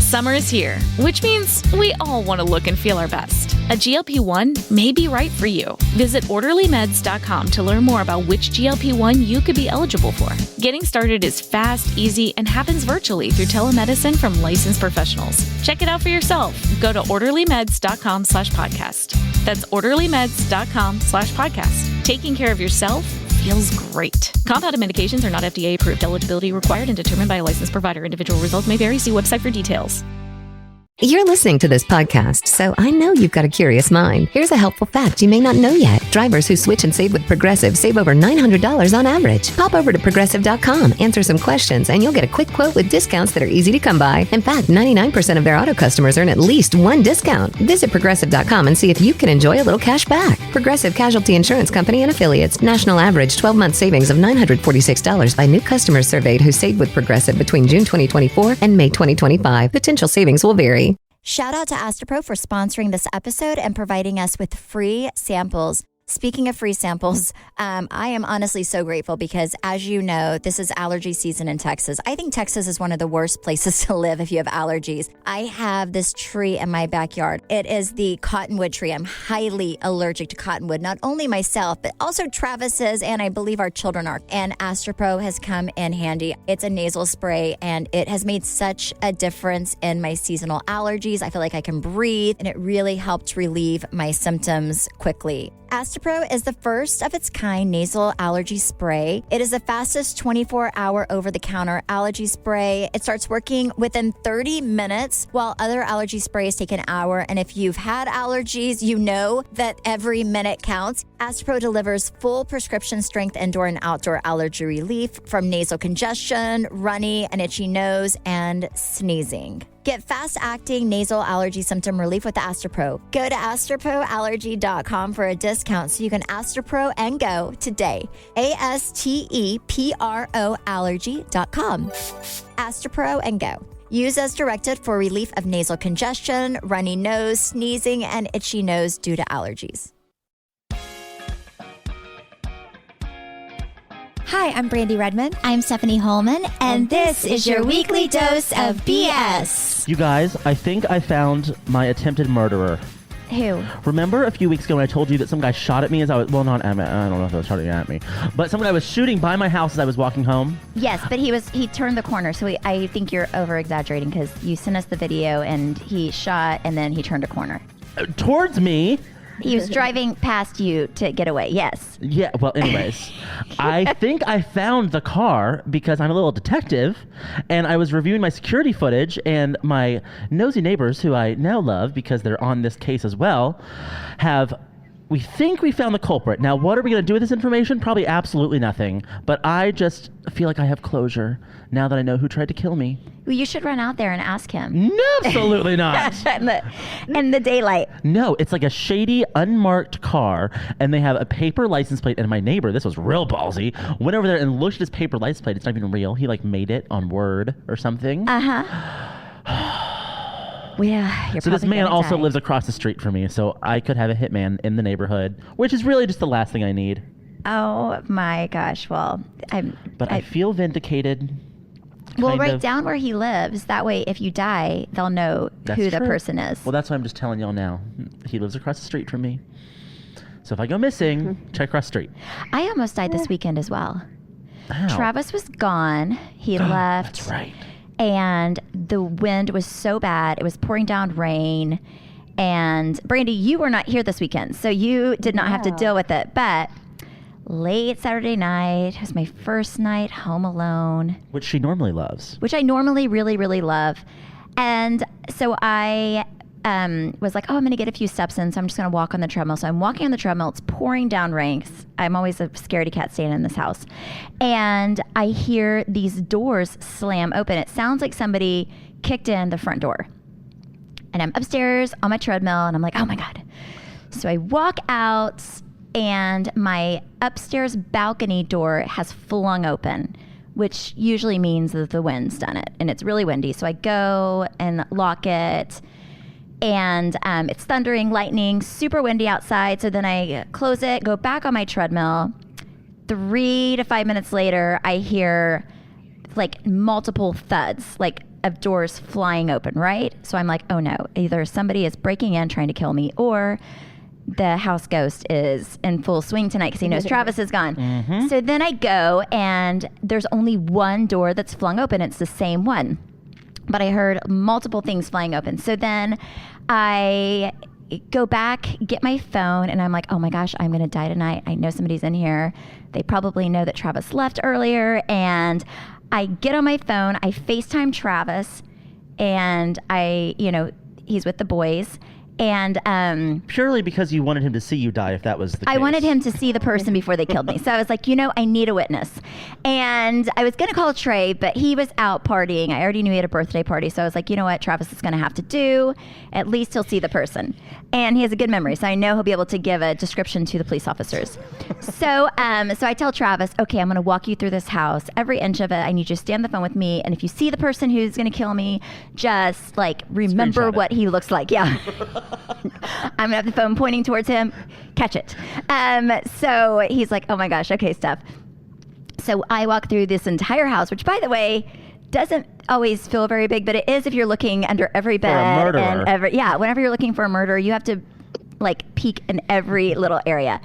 Summer is here, which means we all want to look and feel our best. A GLP-1 may be right for you. Visit orderlymeds.com to learn more about which GLP-1 you could be eligible for. Getting started is fast, easy, and happens virtually through telemedicine from licensed professionals. Check it out for yourself. Go to orderlymeds.com/podcast. That's orderlymeds.com/podcast. Taking care of yourself feels great. Compounded medications are not FDA approved. Eligibility required and determined by a licensed provider. Individual results may vary. See website for details. You're listening to this podcast, so I know you've got a curious mind. Here's a helpful fact you may not know yet. Drivers who switch and save with Progressive save over $900 on average. Pop over to Progressive.com, answer some questions, and you'll get a quick quote with discounts that are easy to come by. In fact, 99% of their auto customers earn at least one discount. Visit Progressive.com and see if you can enjoy a little cash back. Progressive Casualty Insurance Company and Affiliates. National average 12-month savings of $946 by new customers surveyed who saved with Progressive between June 2024 and May 2025. Potential savings will vary. Shout out to Astropro for sponsoring this episode and providing us with free samples. Speaking of free samples, I am honestly so grateful because, as you know, this is allergy season in Texas. I think Texas is one of the worst places to live if you have allergies. I have this tree in my backyard. It is the cottonwood tree. I'm highly allergic to cottonwood, not only myself, but also Travis's, and I believe our children are. And Astropro has come in handy. It's a nasal spray, and it has made such a difference in my seasonal allergies. I feel like I can breathe, and it really helped relieve my symptoms quickly. Astropro is the first of its kind nasal allergy spray. It is the fastest 24-hour over-the-counter allergy spray. It starts working within 30 minutes, while other allergy sprays take an hour. And if you've had allergies, you know that every minute counts. Astropro delivers full prescription strength indoor and outdoor allergy relief from nasal congestion, runny and itchy nose, and sneezing. Get fast-acting nasal allergy symptom relief with Astropro. Go to astroproallergy.com for a discount so you can Astropro and go today. ASTEPRO allergy.com. Astropro and go. Use as directed for relief of nasal congestion, runny nose, sneezing, and itchy nose due to allergies. Hi, I'm Brandy Redmond. I'm Stephanie Holman, and this is your weekly dose of BS. You guys, I think I found my attempted murderer. Who? Remember a few weeks ago when I told you that some guy shot at me as I was, well, not at me, I don't know if he was shooting at me, but some guy was shooting by my house as I was walking home? Yes, but he turned the corner, so I think you're over-exaggerating because you sent us the video and he shot and then he turned a corner. Towards me? He was driving past you to get away, yes. Yeah, well, anyways, I think I found the car because I'm a little detective, and I was reviewing my security footage, and my nosy neighbors, who I now love because they're on this case as well, we think we found the culprit. Now, what are we going to do with this information? Probably absolutely nothing, but I just feel like I have closure now that I know who tried to kill me. Well, you should run out there and ask him. No, absolutely not. in the daylight. No, it's like a shady, unmarked car, and they have a paper license plate. And my neighbor, this was real ballsy, went over there and looked at his paper license plate. It's not even real. He made it on Word or something. Yeah, so this man also lives across the street from me, so I could have a hitman in the neighborhood, which is really just the last thing I need. Oh my gosh! Well, I feel vindicated. Well, write down where he lives. That way, if you die, they'll know who the person is. Well, that's why I'm just telling y'all now. He lives across the street from me. So if I go missing, check across the street. I almost died this weekend as well. Ow. Travis was gone. He left. That's right. And the wind was so bad. It was pouring down rain. And Brandy, you were not here this weekend, so you did not have to deal with it. But late Saturday night, it was my first night home alone. Which she normally loves. Which I normally really, really love. And so I was like, I'm going to get a few steps in, so I'm just going to walk on the treadmill. So I'm walking on the treadmill. It's pouring down rain. I'm always a scaredy cat staying in this house. And I hear these doors slam open. It sounds like somebody kicked in the front door. And I'm upstairs on my treadmill, and I'm like, oh my God. So I walk out, and my upstairs balcony door has flung open, which usually means that the wind's done it, and it's really windy. So I go and lock it, and it's thundering, lightning, super windy outside. So then I close it, go back on my treadmill. 3 to 5 minutes later, I hear like multiple thuds, like of doors flying open, right? So I'm like, oh no, either somebody is breaking in trying to kill me, or the house ghost is in full swing tonight because he knows Travis is gone. Mm-hmm. So then I go, and there's only one door that's flung open. It's the same one. But I heard multiple things flying open. So then I go back, get my phone, and I'm like, oh my gosh, I'm going to die tonight. I know somebody's in here. They probably know that Travis left earlier. And I get on my phone, I FaceTime Travis, and he's with the boys. And purely because you wanted him to see you die, if that was the case. I wanted him to see the person before they killed me. So I was like, I need a witness. And I was going to call Trey, but he was out partying. I already knew he had a birthday party. So I was like, you know what Travis is going to have to do? At least he'll see the person. And he has a good memory, so I know he'll be able to give a description to the police officers. So I tell Travis, okay, I'm going to walk you through this house. Every inch of it, I need you to stay on the phone with me. And if you see the person who's going to kill me, just like remember what he looks like. Yeah. I'm going to have the phone pointing towards him. Catch it. So he's like, oh my gosh, okay, Steph. So I walk through this entire house, which, by the way, doesn't always feel very big, but it is if you're looking under every bed. For a murderer. Whenever you're looking for a murderer, you have to peek in every little area.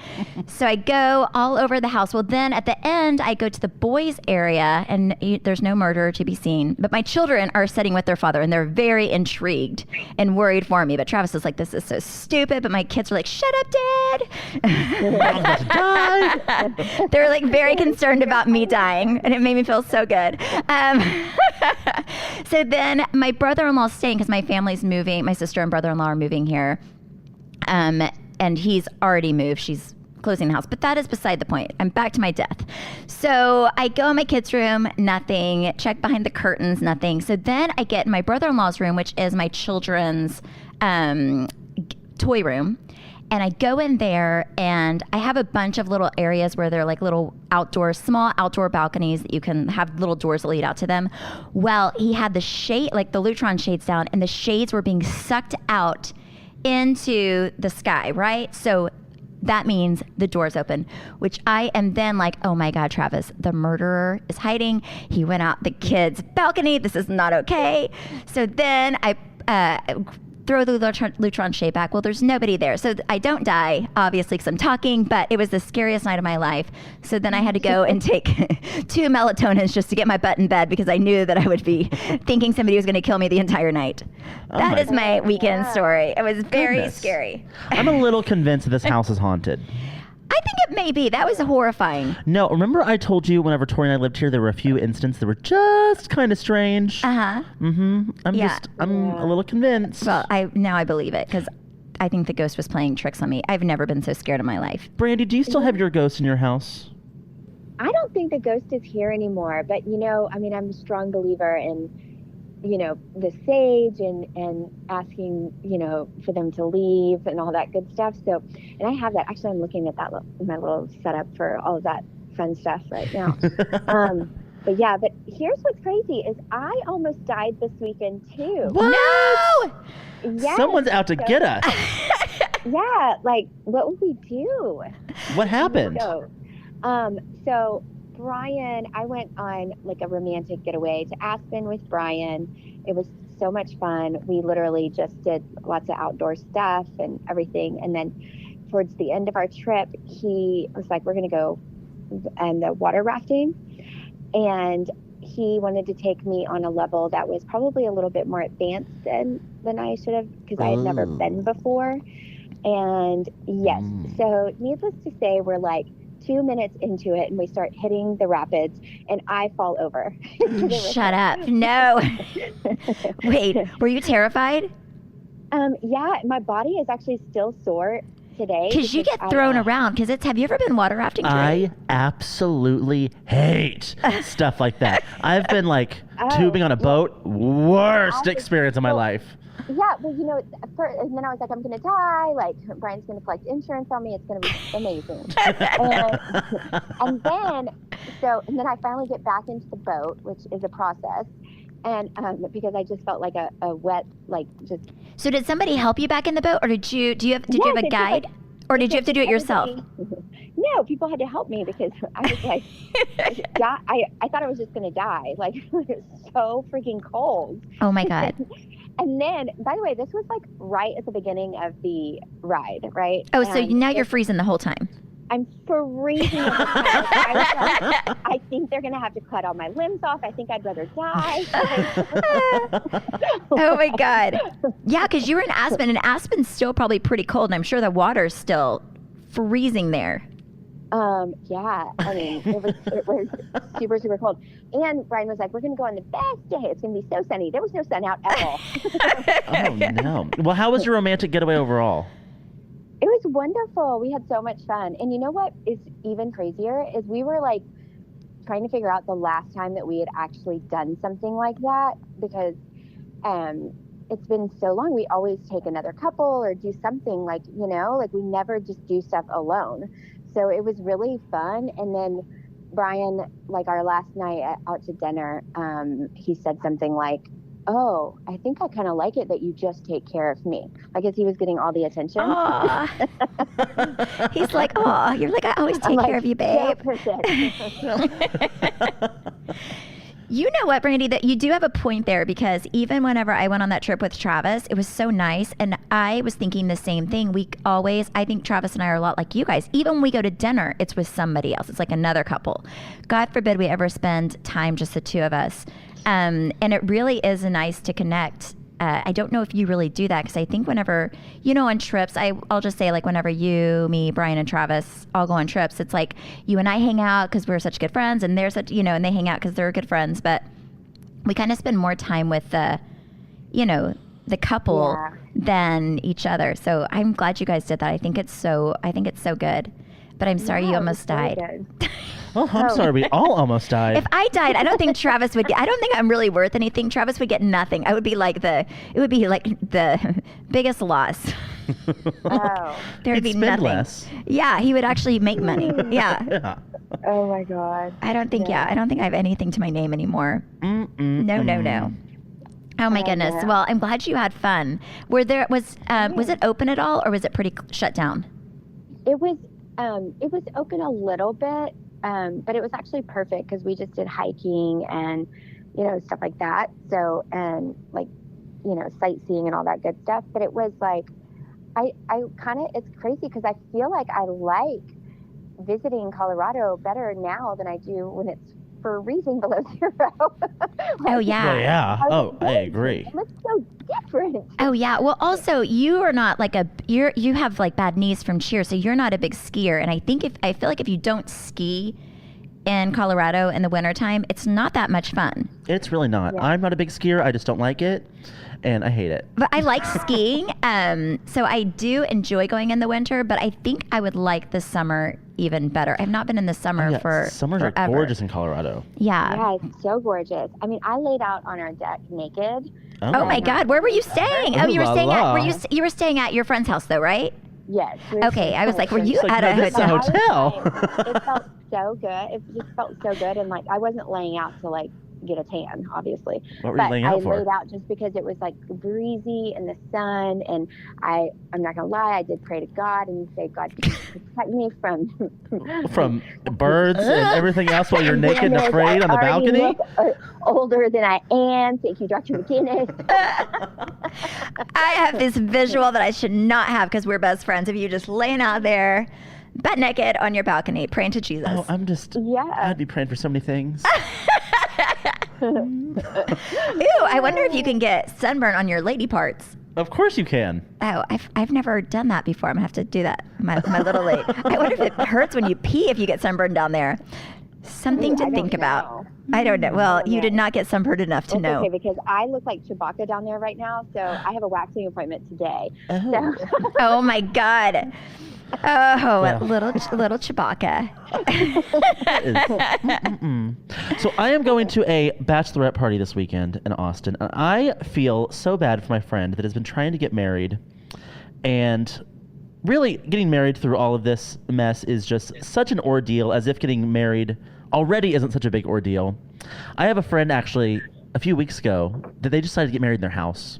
So I go all over the house. Well, then at the end, I go to the boys' area, and there's no murderer to be seen. But my children are sitting with their father, and they're very intrigued and worried for me. But Travis is like, this is so stupid. But my kids are like, shut up, Dad. I'm about to die. They're like very concerned about me dying, and it made me feel so good. So then my brother-in-law's staying because my family's moving. My sister and brother-in-law are moving here. And he's already moved. She's closing the house. But that is beside the point. I'm back to my death. So I go in my kids' room, nothing. Check behind the curtains, nothing. So then I get in my brother-in-law's room, which is my children's toy room. And I go in there, and I have a bunch of little areas where they're like little small outdoor balconies that you can have little doors that lead out to them. Well, he had the shade, like the Lutron shades down, and the shades were being sucked out into the sky, right? So that means the door's open, which I am then like, oh my God, Travis, the murderer is hiding. He went out the kids' balcony. This is not okay. So then I throw the Lutron shade back. Well, there's nobody there. So I don't die, obviously, because I'm talking, but it was the scariest night of my life. So then I had to go and take 2 melatonins just to get my butt in bed because I knew that I would be thinking somebody was going to kill me the entire night. That is my weekend story. It was very scary. I'm a little convinced that this house is haunted. I think it may be. That was horrifying. No, remember I told you whenever Tori and I lived here, there were a few incidents that were just kind of strange. Uh-huh. Mm-hmm. I'm a little convinced. Well, now I believe it because I think the ghost was playing tricks on me. I've never been so scared in my life. Brandy, do you still have your ghost in your house? I don't think the ghost is here anymore, but I'm a strong believer in the sage and asking, for them to leave and all that good stuff. So, and I have that. Actually, I'm looking at my little setup for all of that fun stuff right now. But here's what's crazy is I almost died this weekend too. What? No! Yes. Someone's out to get us. Yeah. Like, what would we do? What happened? So Brian, I went on like a romantic getaway to Aspen with Brian. It was so much fun. We literally just did lots of outdoor stuff and everything. And then towards the end of our trip, he was like, we're going to go and the water rafting. And he wanted to take me on a level that was probably a little bit more advanced than I should have, because I had never been before. And yes, so needless to say, we're like 2 minutes into it and we start hitting the rapids and I fall over. Shut up. No. Wait, were you terrified? Yeah, my body is actually still sore today. Because you get thrown around. Have you ever been water rafting? I absolutely hate stuff like that. I've been like tubing on a boat. Worst experience of my life. Yeah, well, and then I was like, I'm going to die. Like, Brian's going to collect insurance on me. It's going to be amazing. and then I finally get back into the boat, which is a process. And because I just felt like a wet, like just. So did somebody help you back in the boat, or did you have a guide, or did you have to do it yourself? No, know. People had to help me because I was like, I thought I was just going to die. Like, it was so freaking cold. Oh my God. And then, by the way, this was like right at the beginning of the ride, right? Oh, so now you're freezing the whole time. I'm freezing. I think they're going to have to cut all my limbs off. I think I'd rather die. Oh my God. Yeah, because you were in Aspen, and Aspen's still probably pretty cold, and I'm sure the water's still freezing there. Yeah, I mean, it was super, super cold. And Brian was like, we're going to go on the best day. It's going to be so sunny. There was no sun out at all. Oh, no. Well, how was your romantic getaway overall? It was wonderful. We had so much fun. And you know what is even crazier is we were like trying to figure out the last time that we had actually done something like that, because it's been so long. We always take another couple or do something like, you know, like we never just do stuff alone. So it was really fun. And then Brian, like our last night out to dinner, he said something like, oh, I think I kind of like it that you just take care of me. I guess he was getting all the attention. He's like, oh, you're like, I always take care of you, babe. You know what, Brandy, that you do have a point there, because even whenever I went on that trip with Travis, it was so nice. And I was thinking the same thing. I think Travis and I are a lot like you guys. Even when we go to dinner, it's with somebody else. It's like another couple. God forbid we ever spend time just the two of us. And it really is nice to connect. I don't know if you really do that, because I think whenever, you know, on trips, I'll just say, like, whenever you, me, Brian, and Travis all go on trips, it's like you and I hang out because we're such good friends, and they're such, you know, and they hang out because they're good friends. But we kind of spend more time with the, you know, the couple than each other. So I'm glad you guys did that. I think it's so good. But I'm sorry you almost died. Oh, I'm sorry. We all almost died. If I died, I don't think Travis would I don't think I'm really worth anything. Travis would get nothing. It would be like the biggest loss. Oh. There'd be nothing. Less. Yeah, he would actually make money. Yeah. Oh my God. I don't think I have anything to my name anymore. No. Oh my goodness. Yeah. Well, I'm glad you had fun. Was it open at all, or was it pretty shut down? It was open a little bit, but it was actually perfect because we just did hiking and, you know, stuff like that. So, and like, you know, sightseeing and all that good stuff. But it was like, it's crazy because I feel like I like visiting Colorado better now than I do when it's freezing below zero. Oh yeah. Well, yeah. I agree. It looks so different. Oh yeah. Well, also you are not like you have like bad knees from cheer, so you're not a big skier. And I feel like if you don't ski in Colorado in the wintertime, it's not that much fun. It's really not. Yeah. I'm not a big skier. I just don't like it, and I hate it. But I like skiing, so I do enjoy going in the winter. But I think I would like the summer even better. I've not been in the summer for summers forever. are gorgeous in Colorado. Yeah, it's so gorgeous. I mean, I laid out on our deck naked. Oh my God, where were you staying? You were staying at you were staying at your friend's house though, right? Yes. Okay, I was like, were you at a hotel? It felt so good. It just felt so good, and like I wasn't laying out to like get a tan, obviously. What were you laying out for? I laid out just because it was like breezy in the sun, and I'm not gonna lie, I did pray to God and say, God, protect me from birds and everything else while you're naked and afraid on the balcony. Look, older than I am. Thank you, Dr. McGinnis. I have this visual that I should not have because we're best friends of you just laying out there butt naked on your balcony praying to Jesus. Oh, I'd be praying for so many things. Ew, I wonder if you can get sunburn on your lady parts. Of course you can. Oh, I've never done that before. I'm gonna have to do that. My little late. I wonder if it hurts when you pee if you get sunburned down there. Something to think about. I don't know. Well, you did not get sunburned enough to know. Okay, because I look like Chewbacca down there right now, so I have a waxing appointment today. Oh, Oh my God. Oh, well. little Chewbacca. So I am going to a bachelorette party this weekend in Austin, and I feel so bad for my friend that has been trying to get married, and really getting married through all of this mess is just such an ordeal, as if getting married already isn't such a big ordeal. I have a friend actually a few weeks ago that they decided to get married in their house,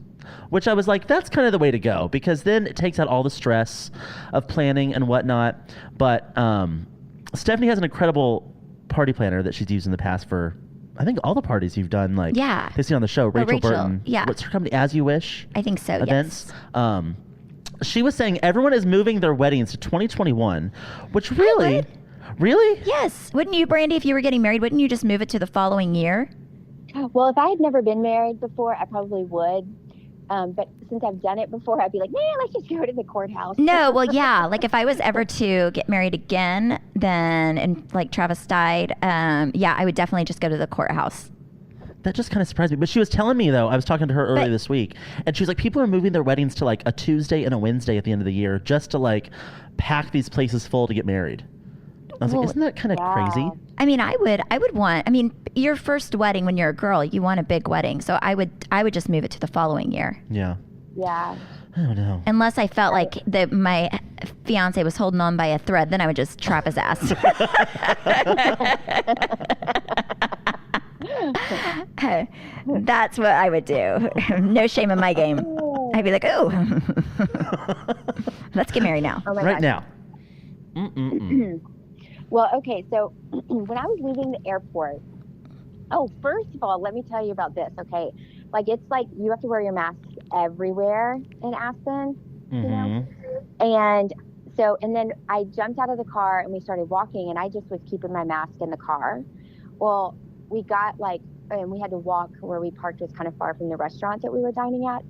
which I was like, that's kind of the way to go, because then it takes out all the stress of planning and whatnot. But Stephanie has an incredible party planner that she's used in the past for, I think, all the parties you've done. Like, Yeah. they see on the show, Rachel Burton. Yeah. What's her company? As You Wish I think so. events. Yes. She was saying everyone is moving their weddings to 2021, which really. Yes. Wouldn't you, Brandy, if you were getting married, wouldn't you just move it to the following year? Well, if I had never been married before, I probably would. But since I've done it before, I'd be like, man, let's just go to the courthouse. No, well, yeah. Like if I was ever to get married again, then, and like Travis died, yeah, I would definitely just go to the courthouse. That just kind of surprised me. But she was telling me, though, I was talking to her earlier this week, and she was like, people are moving their weddings to like a Tuesday and a Wednesday at the end of the year just to like pack these places full to get married. I was like, isn't that kind of crazy? I mean, I would want, I mean, your first wedding when you're a girl, you want a big wedding. So I would just move it to the following year. Yeah. Yeah. I don't know. Unless I felt like my fiance was holding on by a thread, then I would just trap his ass. That's what I would do. No shame in my game. I'd be like, oh, let's get married now. Oh my Right gosh. now. Well, okay, so when I was leaving the airport, first of all, let me tell you about this, okay? Like, it's like you have to wear your mask everywhere in Aspen, you know? And so, and then I jumped out of the car and we started walking, and I just was keeping my mask in the car. Well, we got and we had to walk where we parked was kind of far from the restaurant that we were dining at.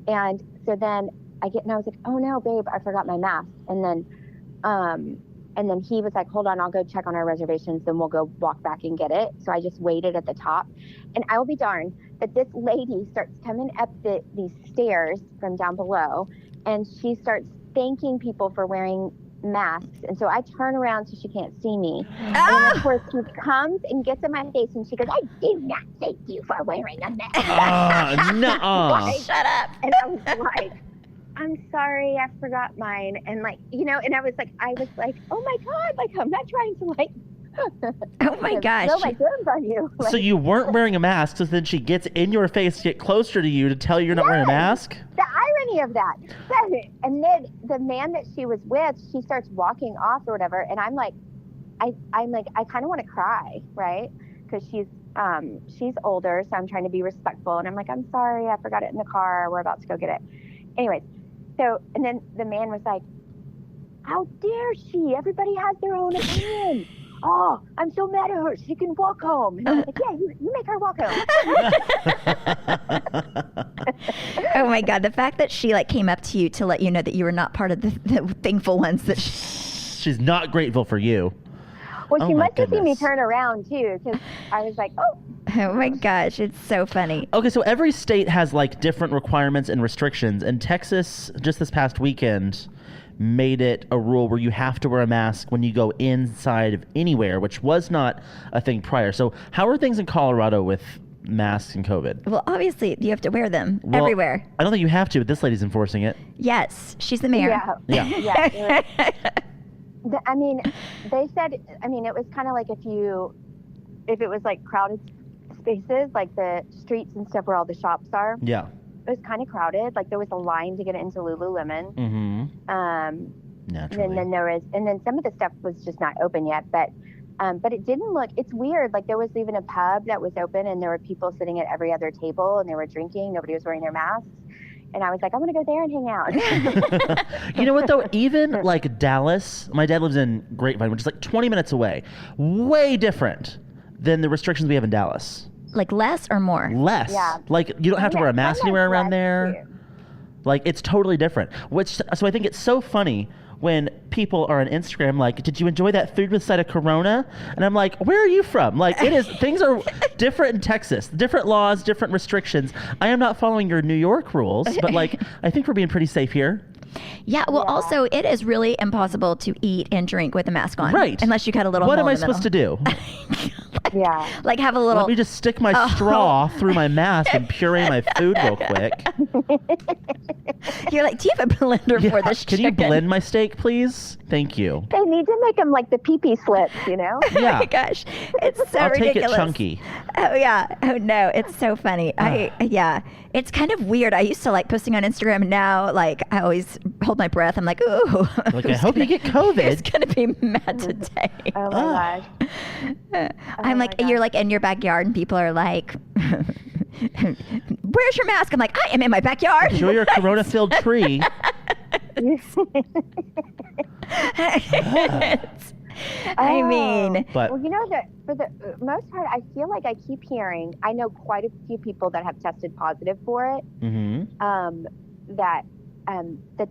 And so then I was like, oh no, babe, I forgot my mask. And then he was like, hold on, I'll go check on our reservations, then we'll go walk back and get it. So I just waited at the top. And I will be darned that this lady starts coming up these stairs from down below, and she starts thanking people for wearing masks. And so I turn around so she can't see me. And of course she comes and gets in my face and she goes, I do not thank you for wearing a mask. No. Shut up. And I was like, I'm sorry, I forgot mine. And like, you know, and I was like, oh my God, like I'm not trying to like, oh my gosh. spill my germs on you. Like, So you weren't wearing a mask, so then she gets in your face to get closer to you to tell you you're not wearing a mask? The irony of that. And then the man that she was with, she starts walking off or whatever. And I'm like, I kind of want to cry, right? Because she's older, so I'm trying to be respectful. And I'm like, I'm sorry, I forgot it in the car. We're about to go get it. Anyways, so, and then the man was like, how dare she? Everybody has their own opinion. Oh, I'm so mad at her. She can walk home. And I was like, yeah, you make her walk home. Oh my God. The fact that she like came up to you to let you know that you were not part of the thankful ones that She's not grateful for you. Well, she Oh my must have seen me goodness. turn around too, because I was like, oh. Oh my gosh, it's so funny. Okay, so every state has like different requirements and restrictions, and Texas just this past weekend made it a rule where you have to wear a mask when you go inside of anywhere, which was not a thing prior. So how are things in Colorado with masks and COVID? Well, obviously you have to wear them Well, everywhere. I don't think you have to, but this lady's enforcing it. Yes, she's the mayor. Yeah. Yeah. Yeah. I mean, they said, it was kind of like if it was like crowded spaces, like the streets and stuff where all the shops are, Yeah. it was kind of crowded. Like there was a line to get into Lululemon. Naturally. And then some of the stuff was just not open yet, but it didn't look, it's weird. Like there was even a pub that was open and there were people sitting at every other table and they were drinking. Nobody was wearing their masks. And I was like, I'm going to go there and hang out. You know what, though? Even like Dallas, my dad lives in Grapevine, which is like 20 minutes away. Way different than the restrictions we have in Dallas. Like less or more? Less. Yeah. Like you don't have to wear a mask anywhere around there. Too. Like it's totally different. So I think it's so funny when people are on Instagram like, did you enjoy that food with side of Corona? And I'm like, where are you from? Like things are different in Texas. Different laws, different restrictions. I am not following your New York rules, but like I think we're being pretty safe here. Yeah, well, also, it is really impossible to eat and drink with a mask on. Right. Unless you cut a little What hole am I in the supposed to do? Yeah. Like have a little... Let me just stick my straw through my mask and puree my food real quick. You're like, do you have a blender for this Can chicken? you blend my steak, please? Thank you. They need to make them like the pee-pee slips, you know? Oh Yeah. my gosh, it's so I'll ridiculous. take it chunky. Oh yeah. Oh no, it's so funny. Yeah, it's kind of weird. I used to like posting on Instagram. Now, like I always hold my breath. I'm like, ooh. Like, I hope you get COVID. It's going to be mad today. Oh my gosh. I'm like, you're like in your backyard and people are like, where's your mask? I'm like, I am in my backyard. Enjoy your corona-filled tree. I mean, But Well, you know that for the most part, I feel like I keep hearing. I know quite a few people that have tested positive for it. That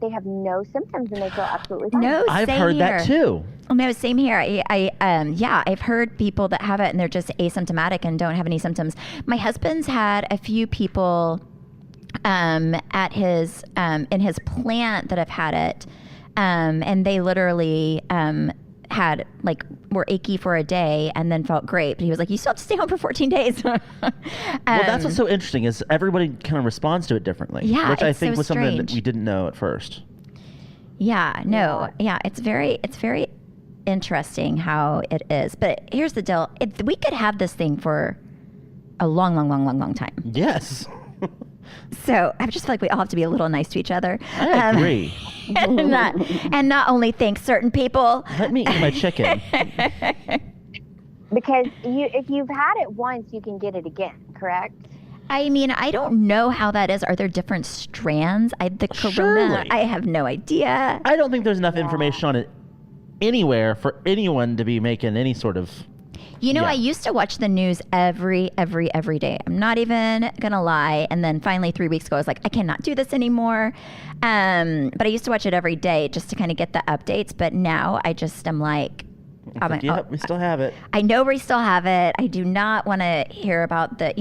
they have no symptoms and they feel absolutely fine. no, I've same heard here. that too. No, same here. I've heard people that have it and they're just asymptomatic and don't have any symptoms. My husband's had a few people at his in his plant that have had it, and they literally had were achy for a day and then felt great. But he was like, "You still have to stay home for 14 days." Well, that's what's so interesting is everybody kind of responds to it differently. Yeah, which I it's think so was something that strange. we didn't know at first. Yeah, no, yeah, it's very interesting how it is. But here's the deal: we could have this thing for a long time. Yes, So I just feel like we all have to be a little nice to each other. I agree. and not only thank certain people. Let me eat my chicken. Because if you've had it once, you can get it again, correct? I mean, I don't know how that is. Are there different strands? The corona, Surely. I have no idea. I don't think there's enough information on it anywhere for anyone to be making any sort of. You know, Yeah. I used to watch the news every day. I'm not even gonna lie. And then finally 3 weeks ago, I was like, I cannot do this anymore. But I used to watch it every day just to kind of get the updates. But now I just am like, Yep, we still have it. I know we still have it. I do not want to hear about the,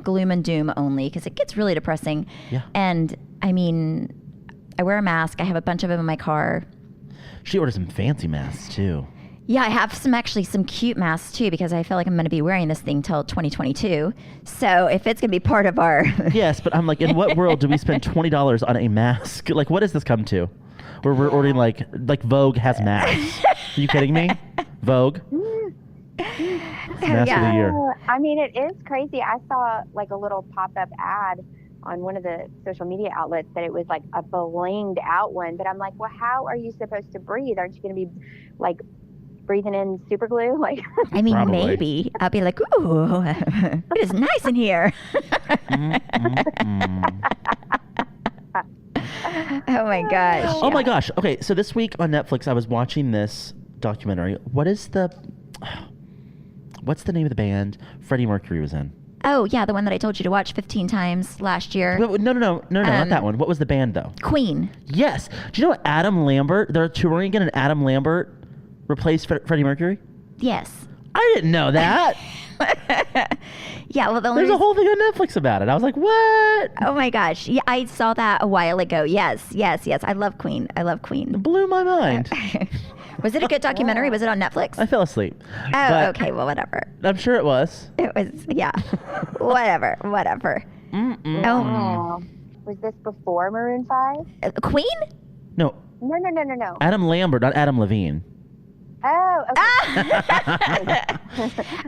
gloom and doom only because it gets really depressing. Yeah. And I mean, I wear a mask. I have a bunch of them in my car. She ordered some fancy masks too. Yeah, I have some cute masks too because I feel like I'm going to be wearing this thing till 2022. So if it's going to be part of our Yes, but I'm like, in what world do we spend $20 on a mask? Like, what does this come to? Where we're ordering like Vogue has masks. Are you kidding me? Vogue. It's mask of the year. I mean, it is crazy. I saw like a little pop-up ad on one of the social media outlets that it was like a blinged out one. But I'm like, well, how are you supposed to breathe? Aren't you going to be like breathing in super glue? Like, I mean, Probably. maybe I'll be like, ooh, it is nice in here. Oh my gosh. Oh my gosh. Okay, so this week on Netflix, I was watching this documentary. What's the name of the band Freddie Mercury was in? Oh yeah, the one that I told you to watch 15 times last year. No, not that one. What was the band though? Queen. Yes. Do you know what Adam Lambert? They're touring again, and Adam Lambert replaced Freddie Mercury. Yes. I didn't know that. Yeah, well, the only There's a whole thing on Netflix about it. I was like, what? Oh my gosh. Yeah, I saw that a while ago. Yes. I love Queen. It blew my mind. Was it a good documentary? Was it on Netflix? I fell asleep. Oh, But okay. Well, whatever. I'm sure it was. It was, yeah. whatever. Oh, was this before Maroon 5? Queen? No, No. Adam Lambert, not Adam Levine. Oh, okay.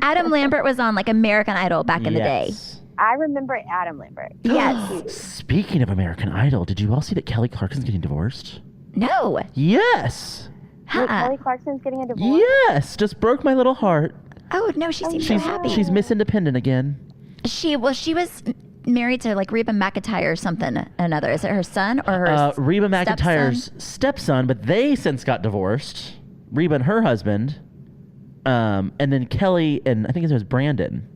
Adam Lambert was on like American Idol back in the day. Yes. I remember Adam Lambert. Yes. Speaking of American Idol, did you all see that Kelly Clarkson's getting divorced? No. Yes. Wait, Uh-uh. Kelly Clarkson's getting a divorce? Yes. Just broke my little heart. Oh no, she seems so happy. She's Miss Independent again. She was married to like Reba McEntire or something another. Is it her son or her Reba stepson? McEntire's stepson, but they since got divorced. Reba and her husband, and then Kelly and I think his name was Brandon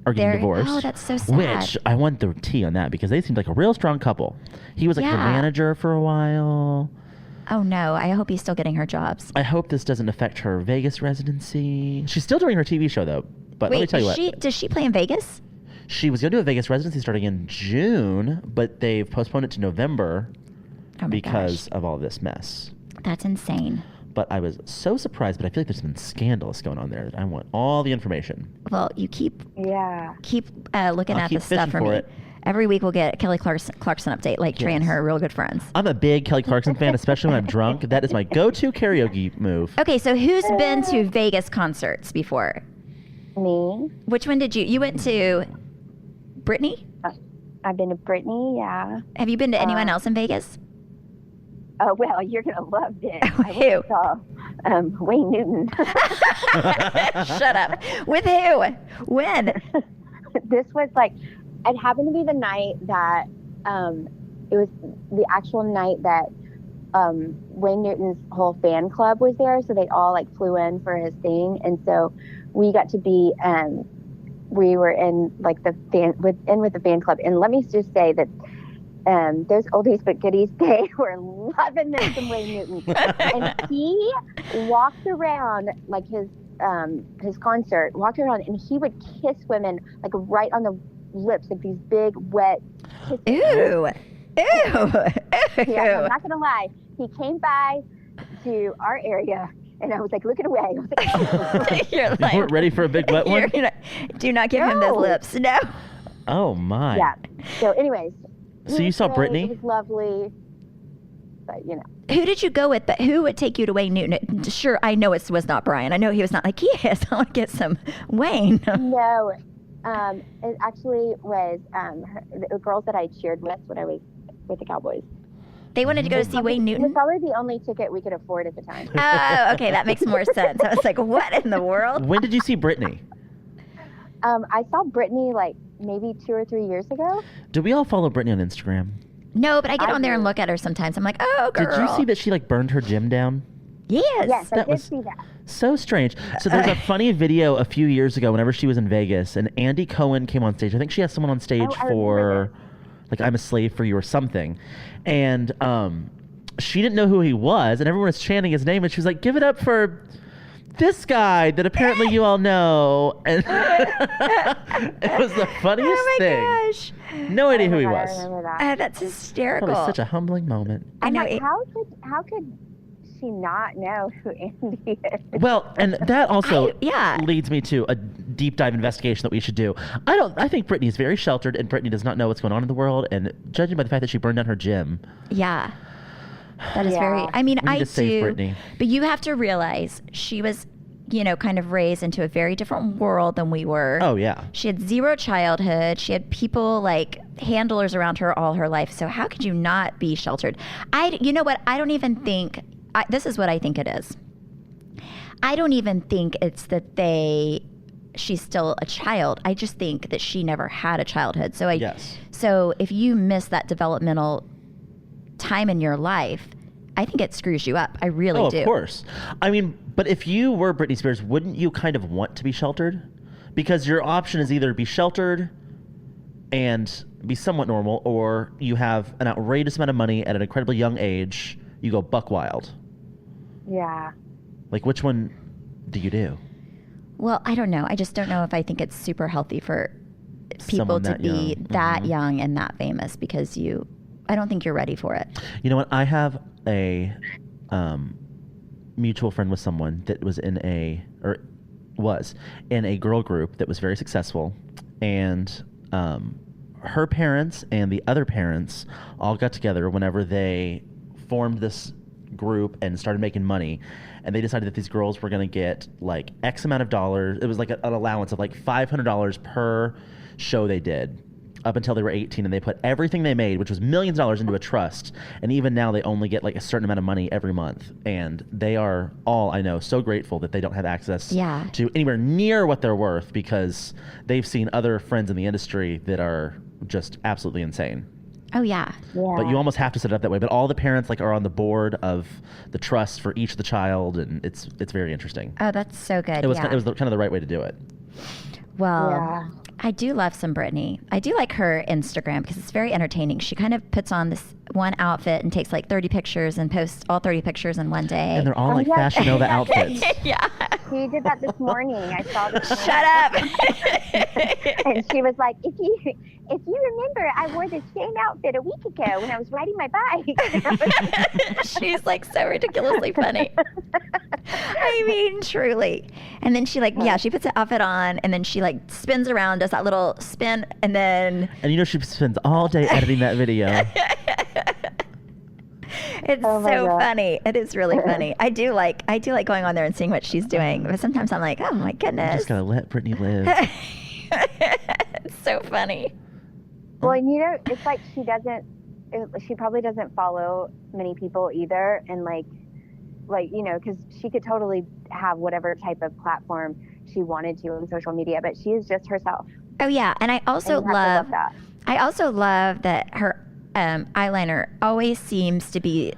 are getting divorced. Oh, that's so sad. Which I want the tea on that because they seemed like a real strong couple. He was like her Yeah. manager for a while. Oh no, I hope he's still getting her jobs. I hope this doesn't affect her Vegas residency. She's still doing her TV show though. But let me Wait, tell you what. does she play in Vegas? She was going to do a Vegas residency starting in June, but they've postponed it to November Oh my because gosh. of all this mess. That's insane. But I was so surprised, but I feel like there's something scandalous going on there. I want all the information. Well, you keep Yeah. looking I'll at keep this stuff fishing for for me. it. Every week we'll get a Kelly Clarkson update, like Trey and Yes. her are real good friends. I'm a big Kelly Clarkson fan, especially when I'm drunk. That is my go-to karaoke move. Okay, so who's been to Vegas concerts before? Me. Which one did you? You went to Britney? I've been to Brittany, yeah. Have you been to anyone else in Vegas? Oh, well, you're going to love this. I Who? went and saw Wayne Newton. Shut up. With who? When? This was like, it happened to be the night that, it was the actual night that Wayne Newton's whole fan club was there. So they all like flew in for his thing. And so we got to be, we were in like the with the fan club. And let me just say that those oldies but goodies, they were loving them some Wayne Newton. And he walked around like his concert, walked around and he would kiss women like right on the lips, like these big wet kisses. Ew. Yeah, I'm not gonna lie. He came by to our area and I was like looking away. I was like, You're You like, weren't ready for a big wet one? do not give him those No. lips. No. Oh, my. yeah. So anyways. So he you was saw great, Brittany? It was lovely. But you know. Who did you go with? But who would take you to Wayne Newton? Sure, I know it was not Brian. I know he was not like, yes, I want to get some Wayne. No. It actually was the girls that I cheered with when I was with the Cowboys. They wanted to go to see Wayne It was Newton? probably the only ticket we could afford at the time. Oh, okay, that makes more sense. I was like, what in the world? When did you see Brittany? I saw Brittany like maybe 2 or 3 years ago. Do we all follow Brittany on Instagram? No, but I get I on there and do. look at her sometimes. I'm like, oh, girl. Did you see that she like burned her gym down? Yes. Yes, I That did was- see that. So strange. So there's a funny video a few years ago whenever she was in Vegas and Andy Cohen came on stage. I think she has someone on stage Oh, I for remember like I'm a Slave for You or something. And she didn't know who he was and everyone was chanting his name and she was like, give it up for this guy that apparently you all know. And it was the funniest Oh my thing. gosh. No idea who he I was. remember that. That's hysterical. Probably such a humbling moment. I know. Like, how could she not know who Andy is? Well, and that also yeah. leads me to a deep dive investigation that we should do. I think Brittany's very sheltered and Brittany does not know what's going on in the world, and judging by the fact that she burned down her gym, Yeah. That is Yeah. very, I mean, we need I to save do. Brittany. But you have to realize she was, kind of raised into a very different world than we were. Oh yeah. She had zero childhood. She had people like handlers around her all her life. So how could you not be sheltered? You know what? I don't even think, this is what I think it is. I don't even think it's that she's still a child. I just think that she never had a childhood. So Yes. So if you miss that developmental time in your life, I think it screws you up. I really do. Of course. I mean, but if you were Britney Spears, wouldn't you kind of want to be sheltered? Because your option is either be sheltered and be somewhat normal, or you have an outrageous amount of money at an incredibly young age, you go buck wild. Yeah. Like, which one do you do? Well, I don't know. I just don't know if I think it's super healthy for people Someone to that be young. that Mhm. young and that famous because I don't think you're ready for it. You know what? I have a mutual friend with someone that was in a girl group that was very successful, and her parents and the other parents all got together whenever they formed this group and started making money, and they decided that these girls were going to get like X amount of dollars. It was like an allowance of like $500 per show they did up until they were 18, and they put everything they made, which was millions of dollars, into a trust. And even now they only get like a certain amount of money every month, and they are all, I know, so grateful that they don't have access Yeah. to anywhere near what they're worth, because they've seen other friends in the industry that are just absolutely insane. Oh yeah. Yeah. But you almost have to set it up that way. But all the parents like are on the board of the trust for each of the child, and it's very interesting. Oh, that's so good. It was yeah. kind of the right way to do it. Well, Yeah. I do love some Britney. I do like her Instagram because it's very entertaining. She kind of puts on this one outfit and takes like 30 pictures and posts all 30 pictures in one day. And they're all like yeah. Fashion Nova outfits. yeah. She did that this morning. I saw this morning. Shut up. And she was like, if you remember, I wore the same outfit a week ago when I was riding my bike. She's like so ridiculously funny. I mean, truly. And then she she puts the outfit on and then she like spins around, does that little spin, and then And you know she spends all day editing that video. it's Oh my so God. funny. It is really funny. I do like going on there and seeing what she's doing. But sometimes I'm like, oh my You goodness. just gotta let Britney live. It's so funny. Well, and it's like she doesn't she probably doesn't follow many people either, and like because she could totally have whatever type of platform she wanted to on social media, but she is just herself. Oh yeah, and I also And you have to love that. I also love that her eyeliner always seems to be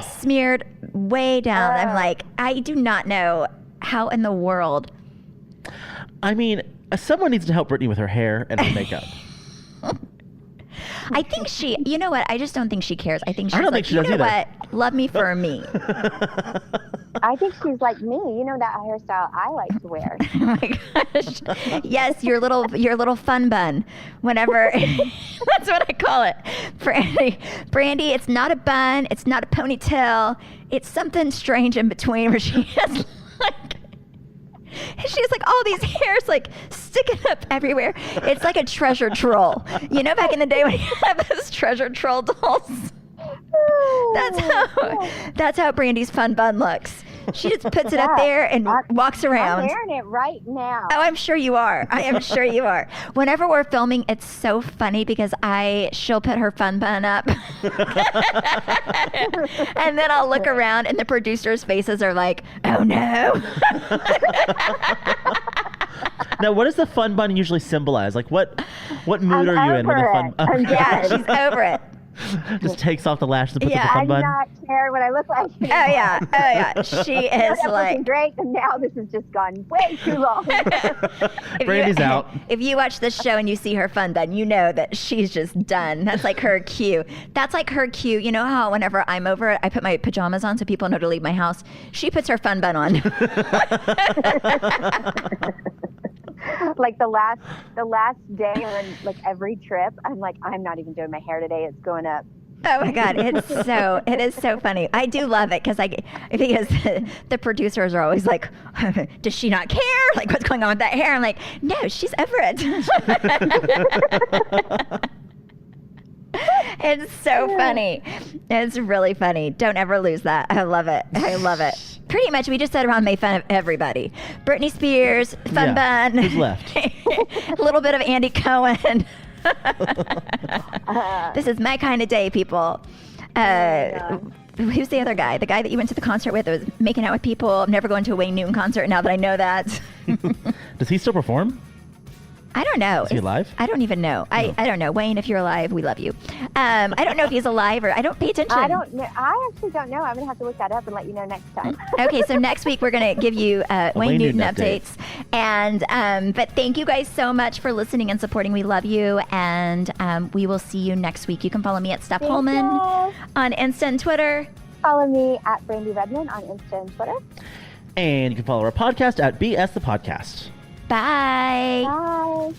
smeared way down. I'm like, I do not know how in the world. I mean, someone needs to help Brittany with her hair and her makeup. I think she, you know what? I just don't think she cares. I think she's I don't like, think she does you know either. what? Love me for me. I think she's like me. You know that hairstyle I like to wear. Oh my gosh. Yes, your little fun bun. Whenever that's what I call it. Brandy, it's not a bun, it's not a ponytail. It's something strange in between where she has like all these hairs like sticking up everywhere. It's like a treasure troll. You know, back in the day when you had those treasure troll dolls. That's how Brandy's fun bun looks. She just puts it up there and walks around. I'm wearing it right now. Oh, I'm sure you are. I am sure you are. Whenever we're filming, it's so funny because she'll put her fun bun up. And then I'll look around and the producers' faces are like, oh no. Now, what does the fun bun usually symbolize? Like, what mood are you in when the fun? I'm Yeah, she's over it. Just takes off the lashes and puts Yeah, up the fun I do bun. not care what I look like Oh anymore. yeah. She is I'm like looking great, and now this has just gone way too long. Brandy's out. If you watch this show and you see her fun bun, you know that she's just done. That's like her cue. That's like her cue. You know how whenever I'm over, I put my pajamas on so people know to leave my house. She puts her fun bun on. Like the last day on like every trip, I'm like, I'm not even doing my hair today. It's going up. Oh my God, it is so funny. I do love it because the producers are always like, does she not care? Like, what's going on with that hair? I'm like, no, she's over it. It's so funny. It's really funny. Don't ever lose that. I love it. Pretty much, we just sat around and made fun of everybody. Britney Spears, Fun Bun. Who's left? A little bit of Andy Cohen. This is my kind of day, people. Who's the other guy? The guy that you went to the concert with that was making out with people. I'm never going to a Wayne Newton concert now that I know that. Does he still perform? I don't know. Is he alive? I don't even know. I don't know. Wayne, if you're alive, we love you. I don't know if he's alive or I don't pay attention. I don't know. I actually don't know. I'm gonna have to look that up and let you know next time. Okay, so next week we're going to give you Wayne Newton updates. And but thank you guys so much for listening and supporting. We love you, and we will see you next week. You can follow me at Steph Holman you. on Insta and Twitter. Follow me at Brandy Redmond on Insta and Twitter. And you can follow our podcast at BS the Podcast. Bye. Bye.